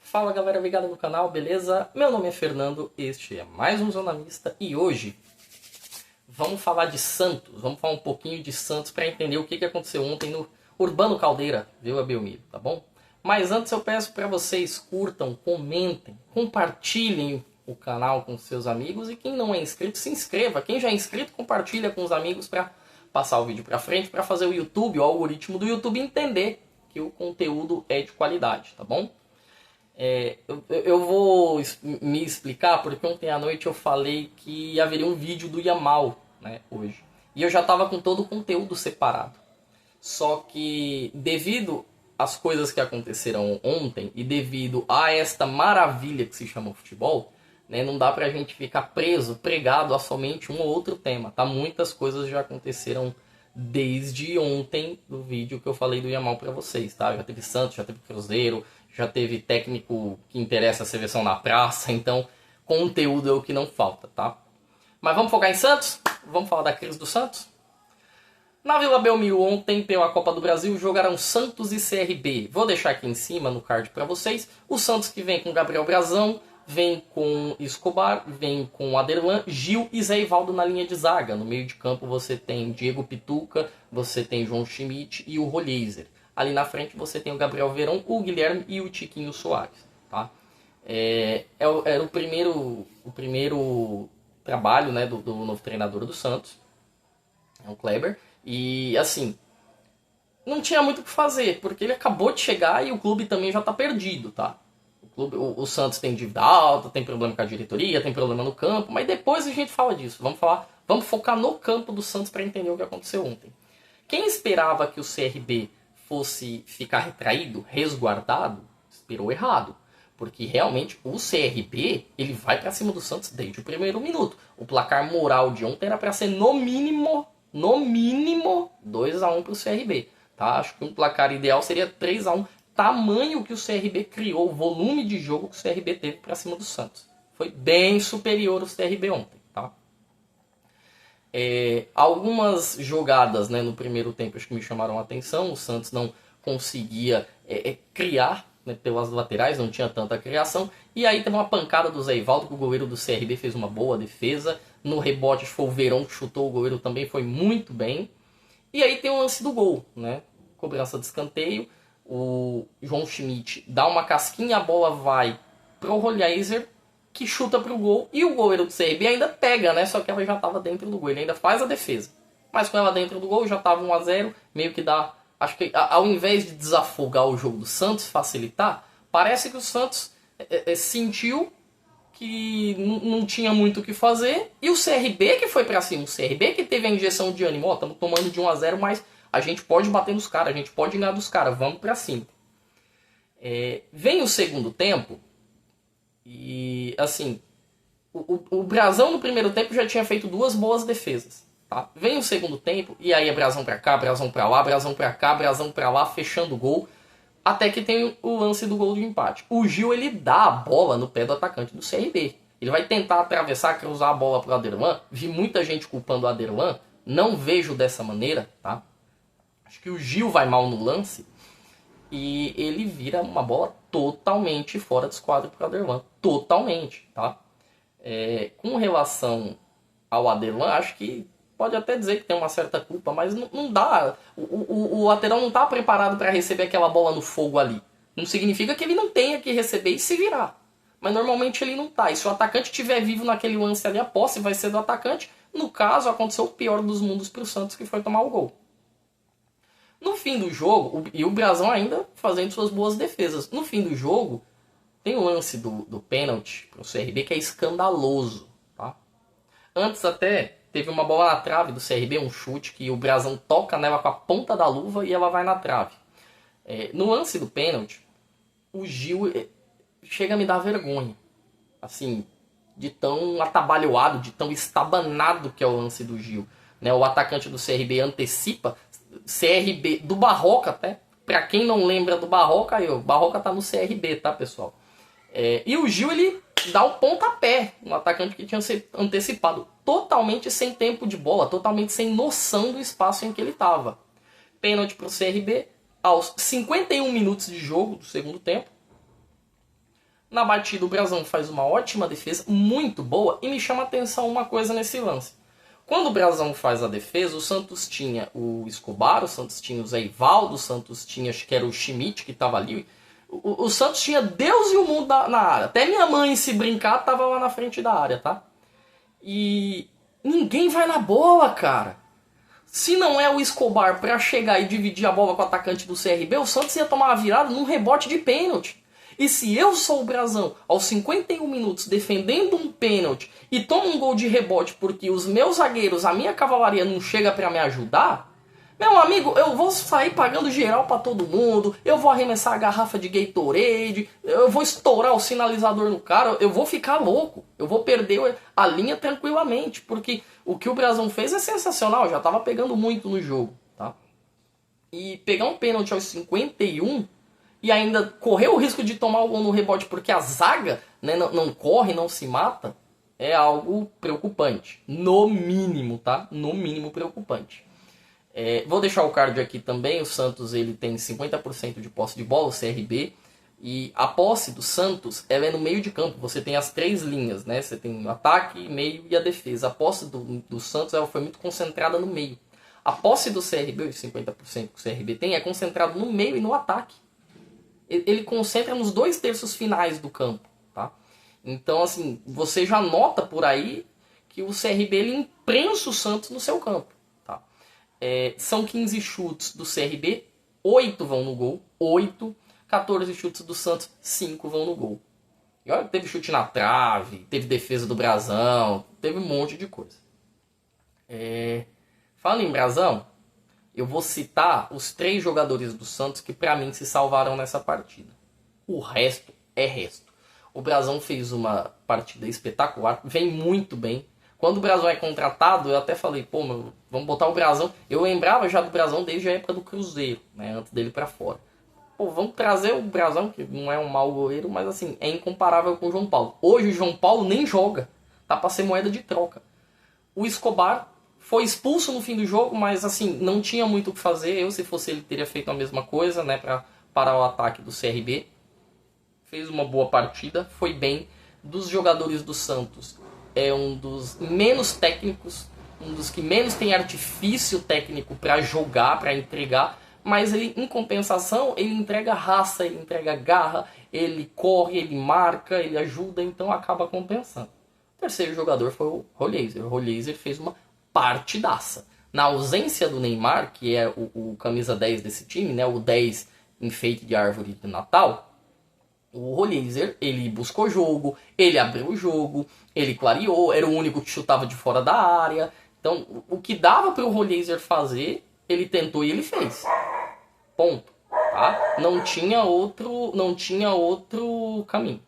Fala galera ligada no canal, beleza? Meu nome é Fernando, este é mais um Zonamista e hoje vamos falar de Santos, vamos falar um pouquinho de Santos para entender o que aconteceu ontem no Urbano Caldeira, viu, Abelmiro, tá bom? Mas antes eu peço para vocês curtam, comentem, compartilhem o canal com seus amigos e quem não é inscrito se inscreva, quem já é inscrito compartilha com os amigos para passar o vídeo para frente, para fazer o YouTube, o algoritmo do YouTube entender que o conteúdo é de qualidade, tá bom? Eu vou me explicar porque ontem à noite eu falei que haveria um vídeo do Yamal, né, hoje. E eu já estava com todo o conteúdo separado. Só que devido às coisas que aconteceram ontem e devido a esta maravilha que se chama futebol, né, não dá pra gente ficar pregado a somente um ou outro tema. Tá? Muitas coisas já aconteceram desde ontem do vídeo que eu falei do Yamal pra vocês. Tá? Já teve Santos, já teve Cruzeiro, já teve técnico que interessa a seleção na praça, então conteúdo é o que não falta, tá? Mas vamos focar em Santos? Vamos falar da crise do Santos? Na Vila Belmiro ontem, pela Copa do Brasil, jogaram Santos e CRB. Vou deixar aqui em cima no card para vocês. O Santos que vem com Gabriel Brazão, vem com Escobar, vem com Aderlan, Gil e Zé Ivaldo na linha de zaga. No meio de campo você tem Diego Pituca, você tem João Schmidt e o Rolheiser. Ali na frente você tem o Gabriel Veron, o Guilherme e o Tiquinho Soares. Tá? Era o primeiro trabalho, né, do novo treinador do Santos, o Kleber. E assim, não tinha muito o que fazer, porque ele acabou de chegar e o clube também já está perdido. Tá? O Santos tem dívida alta, tem problema com a diretoria, tem problema no campo, mas depois a gente fala disso. Vamos focar no campo do Santos para entender o que aconteceu ontem. Quem esperava que o CRB fosse ficar retraído, resguardado, esperou errado. Porque realmente o CRB, ele vai para cima do Santos desde o primeiro minuto. O placar moral de ontem era para ser no mínimo 2-1 para o CRB. Tá? Acho que um placar ideal seria 3-1. Tamanho que o CRB criou, o volume de jogo que o CRB teve para cima do Santos. Foi bem superior ao CRB ontem. Tá? Algumas jogadas, né, no primeiro tempo acho que me chamaram a atenção. O Santos não conseguia criar, né, pelas laterais, não tinha tanta criação. E aí teve uma pancada do Zé Ivaldo, que o goleiro do CRB fez uma boa defesa. No rebote foi o Verón que chutou, o goleiro também foi muito bem. E aí tem o lance do gol, né? Cobrança de escanteio. O João Schmidt dá uma casquinha, a bola vai pro Rolheiser, que chuta pro gol, e o goleiro do CRB ainda pega, né? Só que ela já estava dentro do gol, ele ainda faz a defesa. Mas com ela dentro do gol já estava 1-0, meio que dá... Acho que ao invés de desafogar o jogo do Santos, facilitar, parece que o Santos sentiu que não tinha muito o que fazer, e o CRB que foi pra cima, o CRB que teve a injeção de ânimo, estamos tomando de 1-0, mas a gente pode bater nos caras, a gente pode ganhar dos caras, vamos pra cima. Vem o segundo tempo, e assim, o Brazão no primeiro tempo já tinha feito 2 boas defesas. Tá? Vem o segundo tempo, e aí é Brazão pra cá, Brazão pra lá, Brazão pra cá, Brazão pra lá, fechando o gol. Até que tem o lance do gol de empate. O Gil, ele dá a bola no pé do atacante do CRB. Ele vai tentar atravessar, cruzar a bola pro Aderlan. Vi muita gente culpando o Aderlan. Não vejo dessa maneira, tá? Acho que o Gil vai mal no lance. E ele vira uma bola totalmente fora de esquadra pro Aderlan. Totalmente, tá? Com relação ao Aderlan, acho que pode até dizer que tem uma certa culpa, mas não dá. O lateral não está preparado para receber aquela bola no fogo ali. Não significa que ele não tenha que receber e se virar. Mas normalmente ele não está. E se o atacante estiver vivo naquele lance ali, a posse vai ser do atacante. No caso, aconteceu o pior dos mundos para o Santos, que foi tomar o gol. No fim do jogo, e o Brazão ainda fazendo suas boas defesas. No fim do jogo, tem o lance do pênalti para o CRB que é escandaloso. Tá? Antes até... Teve uma bola na trave do CRB, um chute que o Brazão toca nela com a ponta da luva e ela vai na trave. No lance do pênalti, o Gil chega a me dar vergonha. Assim, de tão atabalhoado, de tão estabanado que é o lance do Gil. Né, o atacante do CRB antecipa, CRB do Barroca até. Pra quem não lembra do Barroca, aí, o Barroca tá no CRB, tá, pessoal? E o Gil, ele dá o pontapé no atacante que tinha sido antecipado. Totalmente sem tempo de bola, totalmente sem noção do espaço em que ele estava. Pênalti para o CRB aos 51 minutos de jogo do segundo tempo. Na batida o Brasão faz uma ótima defesa, muito boa, e me chama a atenção uma coisa nesse lance. Quando o Brasão faz a defesa, o Santos tinha o Escobar, o Santos tinha o Zé Ivaldo, o Santos tinha, acho que era o Schmidt que estava ali. O Santos tinha Deus e o mundo na área. Até minha mãe, se brincar, tava lá na frente da área, tá? E ninguém vai na bola, cara. Se não é o Escobar para chegar e dividir a bola com o atacante do CRB, o Santos ia tomar uma virada num rebote de pênalti. E se eu sou o Brasão, aos 51 minutos, defendendo um pênalti e tomo um gol de rebote porque os meus zagueiros, a minha cavalaria não chega para me ajudar, meu amigo, eu vou sair pagando geral para todo mundo, eu vou arremessar a garrafa de Gatorade, eu vou estourar o sinalizador no cara, eu vou ficar louco, eu vou perder a linha tranquilamente, porque o que o Brasão fez é sensacional, já estava pegando muito no jogo, tá? E pegar um pênalti aos 51 e ainda correr o risco de tomar o gol no rebote porque a zaga, né, não corre, não se mata, é algo preocupante. No mínimo, tá? No mínimo preocupante. Vou deixar o card aqui também. O Santos ele tem 50% de posse de bola, o CRB. E a posse do Santos ela é no meio de campo. Você tem as três linhas, né? Você tem o ataque, meio e a defesa. A posse do Santos ela foi muito concentrada no meio. A posse do CRB, os 50% que o CRB tem, é concentrado no meio e no ataque. Ele concentra nos 2/3 finais do campo, tá? Então, assim, você já nota por aí que o CRB ele imprensa o Santos no seu campo, tá? São 15 chutes do CRB, 8 vão no gol, 8, 14 chutes do Santos, 5 vão no gol. E olha, teve chute na trave, teve defesa do Brasão, teve um monte de coisa. Falando em Brasão, eu vou citar os 3 jogadores do Santos que pra mim se salvaram nessa partida. O resto é resto. O Brasão fez uma partida espetacular, vem muito bem. Quando o Brasão é contratado, eu até falei, pô, vamos botar o Brasão. Eu lembrava já do Brasão desde a época do Cruzeiro, né, antes dele pra fora. Pô, vamos trazer o Brasão, que não é um mau goleiro, mas assim, é incomparável com o João Paulo. Hoje o João Paulo nem joga, tá pra ser moeda de troca. O Escobar foi expulso no fim do jogo, mas assim, não tinha muito o que fazer. Eu, se fosse ele, teria feito a mesma coisa, né, pra parar o ataque do CRB. Fez uma boa partida, foi bem. Dos jogadores do Santos, é um dos menos técnicos, um dos que menos tem artifício técnico para jogar, para entregar, mas ele, em compensação, ele entrega raça, ele entrega garra, ele corre, ele marca, ele ajuda, então acaba compensando. O terceiro jogador foi o Rollheiser. O Rollheiser fez uma partidaça. Na ausência do Neymar, que é o camisa 10 desse time, né, o 10 enfeite de árvore de Natal, o Rollheiser, ele buscou jogo, ele abriu o jogo, ele clareou, era o único que chutava de fora da área. Então, o que dava para o Rollheiser fazer, ele tentou e ele fez. Ponto. Tá? Não tinha outro caminho.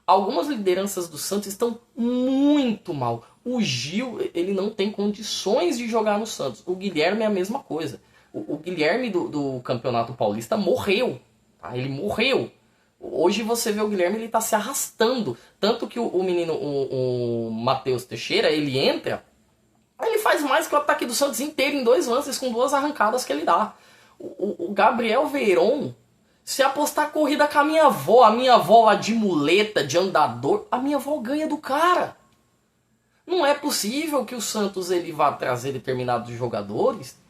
Algumas lideranças do Santos estão muito mal. O Gil, ele não tem condições de jogar no Santos. O Guilherme é a mesma coisa. O Guilherme do Campeonato Paulista morreu. Tá? Ele morreu. Hoje você vê o Guilherme, ele tá se arrastando. Tanto que o menino, o Matheus Teixeira, ele entra, ele faz mais que o ataque do Santos inteiro em 2 lances, com 2 arrancadas que ele dá. O Gabriel Veron, se apostar corrida com a minha avó lá de muleta, de andador, a minha avó ganha do cara. Não é possível que o Santos ele vá trazer determinados jogadores.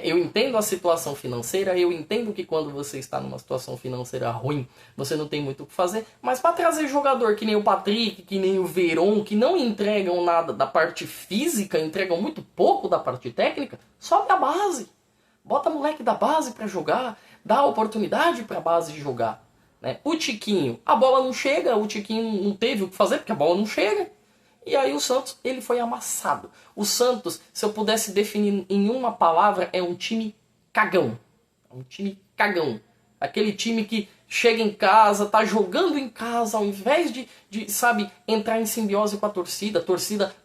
Eu entendo a situação financeira, eu entendo que quando você está numa situação financeira ruim, você não tem muito o que fazer, mas para trazer jogador que nem o Patrick, que nem o Veron, que não entregam nada da parte física, entregam muito pouco da parte técnica, sobe a base. Bota moleque da base para jogar, dá oportunidade para a base jogar. O Tiquinho, a bola não chega, o Tiquinho não teve o que fazer porque a bola não chega. E aí o Santos, ele foi amassado. O Santos, se eu pudesse definir em uma palavra, é um time cagão. É um time cagão. Aquele time que chega em casa, tá jogando em casa, ao invés de sabe, entrar em simbiose com a torcida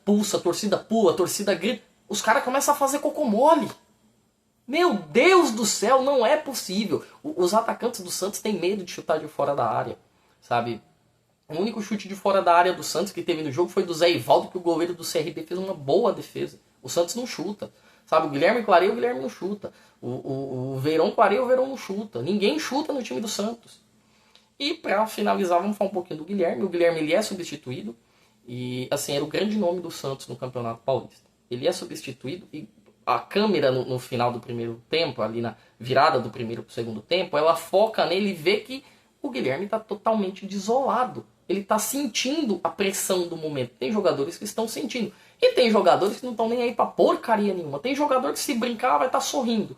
pulsa, a torcida pula, a torcida grita, os caras começam a fazer cocô mole. Meu Deus do céu, não é possível. Os atacantes do Santos têm medo de chutar de fora da área, sabe? O único chute de fora da área do Santos que teve no jogo foi do Zé Ivaldo, que o goleiro do CRB fez uma boa defesa. O Santos não chuta. Sabe, o Guilherme clareia, o Guilherme não chuta. O Verón clareia, o Verón não chuta. Ninguém chuta no time do Santos. E para finalizar, vamos falar um pouquinho do Guilherme. O Guilherme ele é substituído e assim era o grande nome do Santos no Campeonato Paulista. Ele é substituído e a câmera no final do primeiro tempo, ali na virada do primeiro para o segundo tempo, ela foca nele e vê que o Guilherme está totalmente desolado. Ele está sentindo a pressão do momento. Tem jogadores que estão sentindo. E tem jogadores que não estão nem aí para porcaria nenhuma. Tem jogador que se brincar vai estar sorrindo.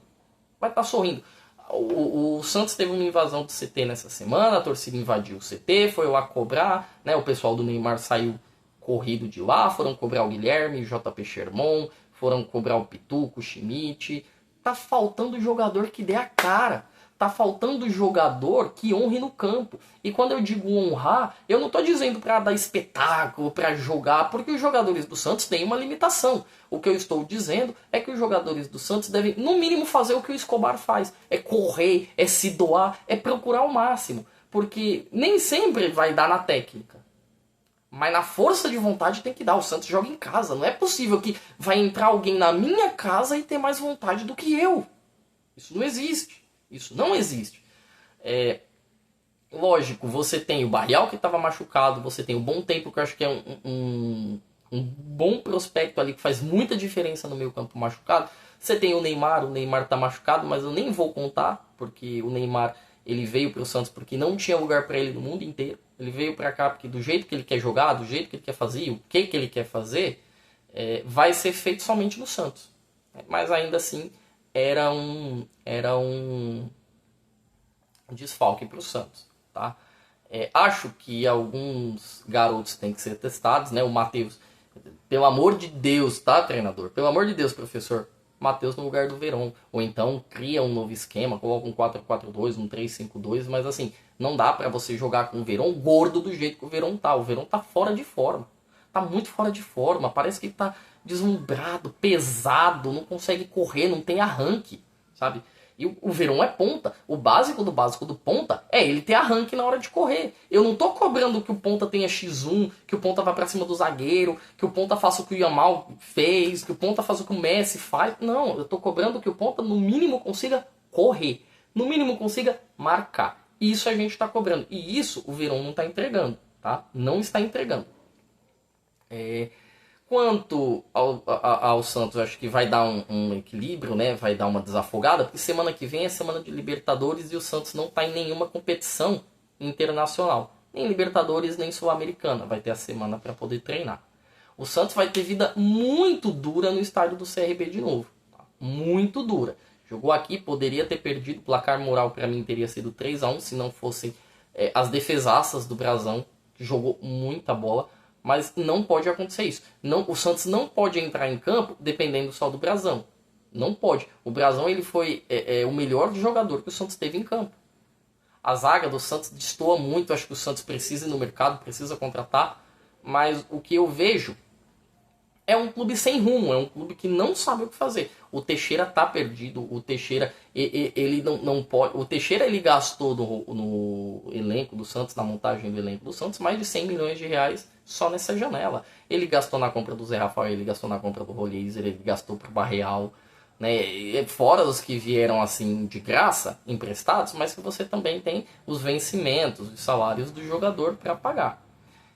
Vai estar sorrindo. O Santos teve uma invasão do CT nessa semana, a torcida invadiu o CT, foi lá cobrar, né? O pessoal do Neymar saiu corrido de lá, foram cobrar o Guilherme, o JP Sherman, foram cobrar o Pituco, o Schmidt. Tá faltando jogador que dê a cara. Tá faltando jogador que honre no campo. E quando eu digo honrar, eu não tô dizendo para dar espetáculo, para jogar, porque os jogadores do Santos têm uma limitação. O que eu estou dizendo é que os jogadores do Santos devem, no mínimo, fazer o que o Escobar faz. É correr, é se doar, é procurar o máximo. Porque nem sempre vai dar na técnica. Mas na força de vontade tem que dar. O Santos joga em casa. Não é possível que vai entrar alguém na minha casa e ter mais vontade do que eu. Isso não existe. Isso não existe. Lógico, você tem o Barrial que estava machucado, você tem o Bom Tempo, que eu acho que é um bom prospecto ali, que faz muita diferença no meio campo machucado. Você tem o Neymar está machucado, mas eu nem vou contar, porque o Neymar ele veio para o Santos porque não tinha lugar para ele no mundo inteiro. Ele veio para cá porque do jeito que ele quer jogar, do jeito que ele quer fazer, o que ele quer fazer, vai ser feito somente no Santos. Mas ainda assim, era um desfalque para o Santos, tá? Acho que alguns garotos têm que ser testados, né? O Matheus, pelo amor de Deus, tá, treinador? Pelo amor de Deus, professor, Matheus no lugar do Veron. Ou então cria um novo esquema, coloca um 4-4-2, um 3-5-2, mas assim, não dá para você jogar com o Veron gordo do jeito que o Veron tá. O Veron tá fora de forma. Tá muito fora de forma, parece que ele tá deslumbrado, pesado, não consegue correr, não tem arranque, sabe? E o Veron é ponta. O básico do ponta é ele ter arranque na hora de correr. Eu não tô cobrando que o ponta tenha X1, que o ponta vá pra cima do zagueiro, que o ponta faça o que o Yamal fez, que o ponta faça o que o Messi faz. Não, eu tô cobrando que o ponta no mínimo consiga correr. No mínimo consiga marcar. Isso a gente tá cobrando. E isso o Veron não tá entregando, tá? Não está entregando. Quanto ao Santos, acho que vai dar um equilíbrio, né? Vai dar uma desafogada, porque semana que vem é semana de Libertadores e o Santos não está em nenhuma competição internacional. Nem Libertadores, nem Sul-Americana. Vai ter a semana para poder treinar. O Santos vai ter vida muito dura no estádio do CRB de novo. Tá? Muito dura. Jogou aqui, poderia ter perdido. O placar moral para mim teria sido 3-1 se não fossem as defesaças do Brasão, que jogou muita bola. Mas não pode acontecer isso. Não, o Santos não pode entrar em campo dependendo só do Brasão. Não pode. O Brasão ele foi o melhor jogador que o Santos teve em campo. A zaga do Santos destoa muito. Acho que o Santos precisa ir no mercado, precisa contratar. Mas o que eu vejo é um clube sem rumo. É um clube que não sabe o que fazer. O Teixeira tá perdido. O Teixeira ele não pode. O Teixeira ele gastou no elenco do Santos, na montagem do elenco do Santos, mais de 100 milhões de reais só nessa janela. Ele gastou na compra do Zé Rafael, ele gastou na compra do Rolheiser, ele gastou pro Barreal, né? Fora os que vieram assim de graça, emprestados, mas que você também tem os vencimentos, os salários do jogador para pagar.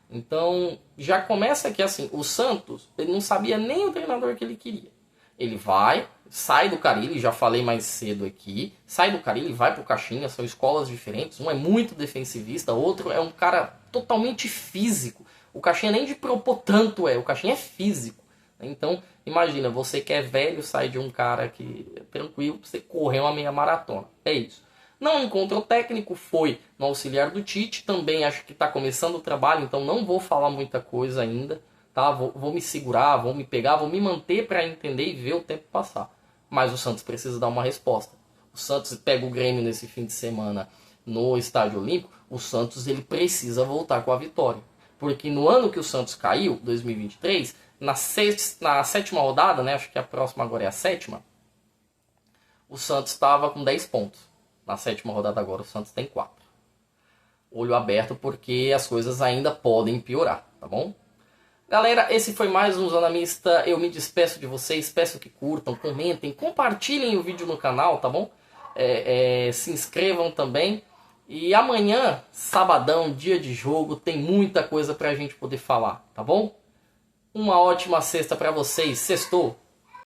Então, já começa que assim, o Santos, ele não sabia nem o treinador que ele queria. Ele vai, sai do Carille, já falei mais cedo aqui, sai do Carille, vai pro Caixinha, são escolas diferentes, um é muito defensivista, outro é um cara totalmente físico. O Caixinha nem de propor tanto o Caixinha é físico. Então, imagina, você que é velho, sai de um cara que é tranquilo, você correr uma meia maratona. É isso. Não encontrou técnico, foi no auxiliar do Tite, também acho que está começando o trabalho, então não vou falar muita coisa ainda, tá? Vou me segurar, vou me pegar, vou me manter para entender e ver o tempo passar. Mas o Santos precisa dar uma resposta. O Santos pega o Grêmio nesse fim de semana no Estádio Olímpico, o Santos ele precisa voltar com a vitória. Porque no ano que o Santos caiu, 2023, na sétima rodada, né, acho que a próxima agora é a sétima, o Santos estava com 10 pontos. Na sétima rodada agora o Santos tem 4. Olho aberto porque as coisas ainda podem piorar, tá bom? Galera, esse foi mais um Zona Mista. Eu me despeço de vocês, peço que curtam, comentem, compartilhem o vídeo no canal, tá bom? Se inscrevam também. E amanhã, sabadão, dia de jogo, tem muita coisa pra gente poder falar, tá bom? Uma ótima sexta pra vocês. Sextou!